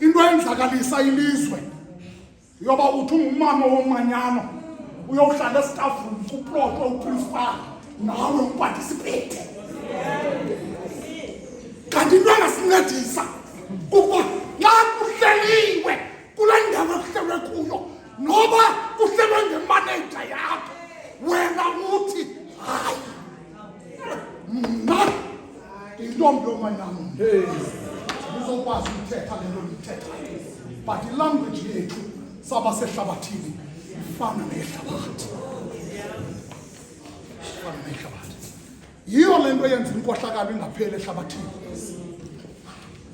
into eyenzakalisa ilizwe yoba uthi umama womanyano uyohlala esitafuni kuplotwe uprincipal nawe uparticipate. Kanti into engasincedisa kuba xa kuhleliwe kule ndawo ekuhlelwe kuyo noba kuhlelwe ngemanager yakho wena uthi hayi mna intombi yomanyano ndizokwazi ukuthetha le nto ndiyithethayo, but ilanguage yethu saba sehlabathini ifana nehlabathi. Yiyo le nto yenza inkohlakalo ingapheli ehlabathini,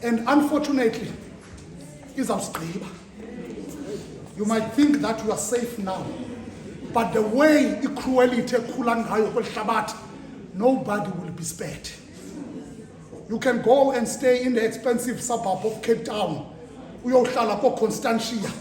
and unfortunately izawusigqiba. You might think that you are safe now, but the way i-cruelty ekhula ngayo kweli hlabathi, nobody will be spared. You can go and stay in the expensive suburb of Cape Town, uyohlala ko-Constantia,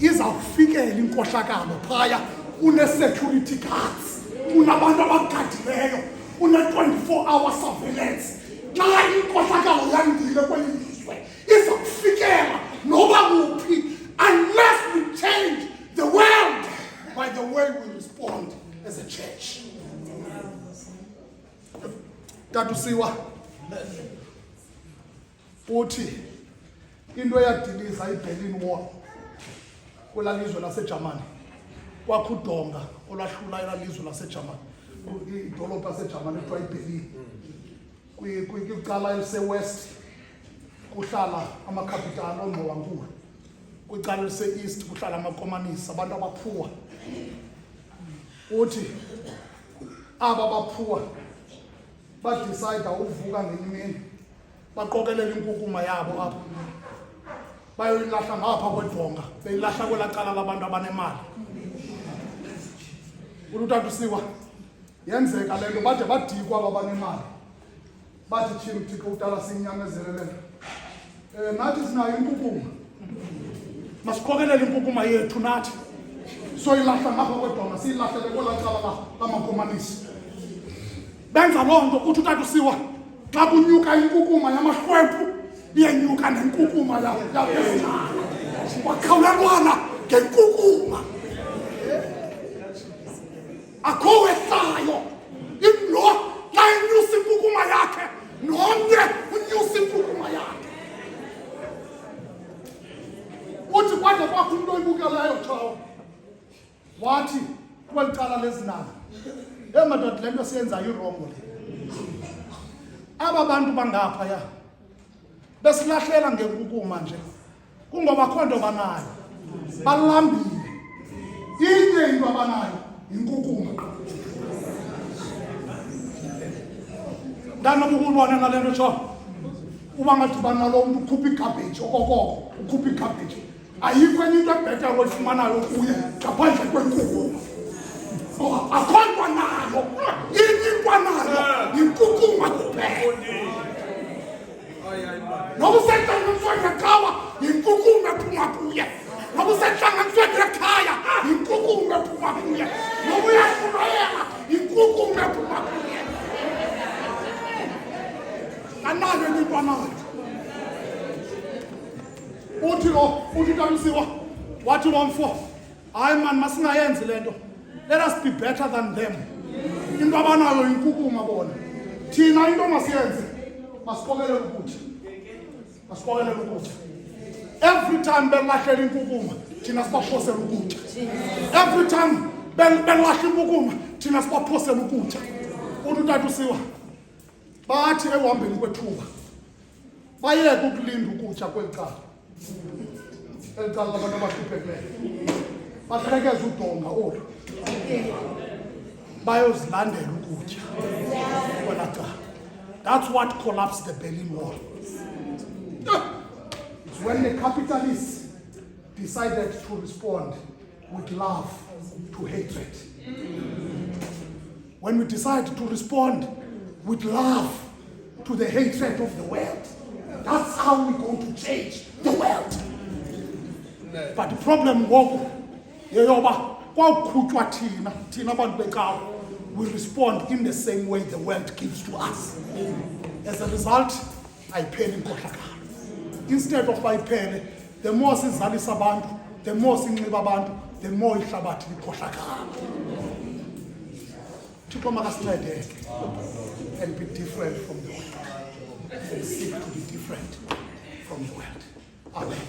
izawufikela inkohlakalo phaya, une-security guards, unabantu abagadileyo, une-24-hour surveillance. Xa inkohlakalo yandile kweli lizwe izawufikela noba kuphi, unless we change the world by the way we respond as a church. Tatusiwa uthi into eyadiliza iBerlin Wall kwela lizwe laseJamani kwakhudonga olwahlula ela lizwe laseJamani, idolophu laseJamani ekuthiwa iBerlin. Kwicala elise-west kuhlala amakapitali ongqowankulu, kwicala elise-east kuhlala amakomanisi, abantu abaphuwa. Uthi aba baphuwa badicide uvuka ngenye imini baqokelela inkukuma yabo apha bayoyilahla ngapha kwedonga, beyilahla kwelaa cala labantu abanemali. Utatusiwa yenzeka le nto bade badikwa aba banemali, bathi thina uThixo udala sinyamezelele, nathi sinayo inkukuma, masiqokelele inkukuma yethu nathi soyilahla ngapha kwedonga, siyilahlele kwelaa cala lamakomanisi. Benza loo nto uthi uTatusiwa xa kunyuka inkukuma yamahlwempu iyenyuka nenkukuma yabezinana, wakhawulelwana ngenkukuma. Akho wehlayo imlo xa inyusa inkukuma yakhe, nomnye unyusa inkukuma yakhe. Uthi kwade kwakho into oyibukeleyo tshawo, wathi kweli cala lezinana, madoda le nto siyenzayo irongo le. Aba bantu bangaphaya besilahlela ngenkukuma nje kungoba akho nto banayo, balambile. Inye into abanayo inkukuma. Ndanoba ukubona nale nto tsho uba ngathi banalo mntu ukhupha ikhabheji okokoko, ukhupha ikhabheji, ayikho enye into ebhetha oyifumanayo kuye ngaphandle kwenkukuma. Akho nto nayo, inye into nayo yinkukuma kuphela. Noba usentlanganisweni necawa yinkukuma ephuma kuye, noba usentlanganisweni nekhaya yinkukuma ephuma kuye, noba uyafulayela yinkukuma ephuma kuye. Anayo enye into nayo. Uthi Tatusiwa wathi lo mfo, hayi man masingayenzi le nto, let us be better than them. Into abanayo yinkukuma bona, thina into masiyenze masiqokelele ukutya, masiqokelele ukutya. Every time belahlela inkukuma thina sibaphosela ukutya, every time belahla inkukuma thina sibaphosela ukutya. Uthi uTatusiwa bathi ekuhambeni kwethuba bayeke ukulinda ukutya kweli cala, eli cala labantu abahluphekileyo, bahlekeze udonga olu bayozilandela ukutya kwelaa cala. That's what collapsed the Berlin Wall. It's when the capitalists decided to respond with love to hatred. When we decide to respond with love to the hatred of the world, that's how we're going to change the world. But the problem ngoku yeyoba kwawukhutshwa thina abantu becawa, we respond in the same way the world gives to us. As a result, ayipheli inkohlakalo. Instead of ayiphele, The more sizalisa abantu, the more sinxiba abantu, the more ihlabathi likhohlakala. Thixo makasincede and be different from the world. And seek to be different from the world. Amen.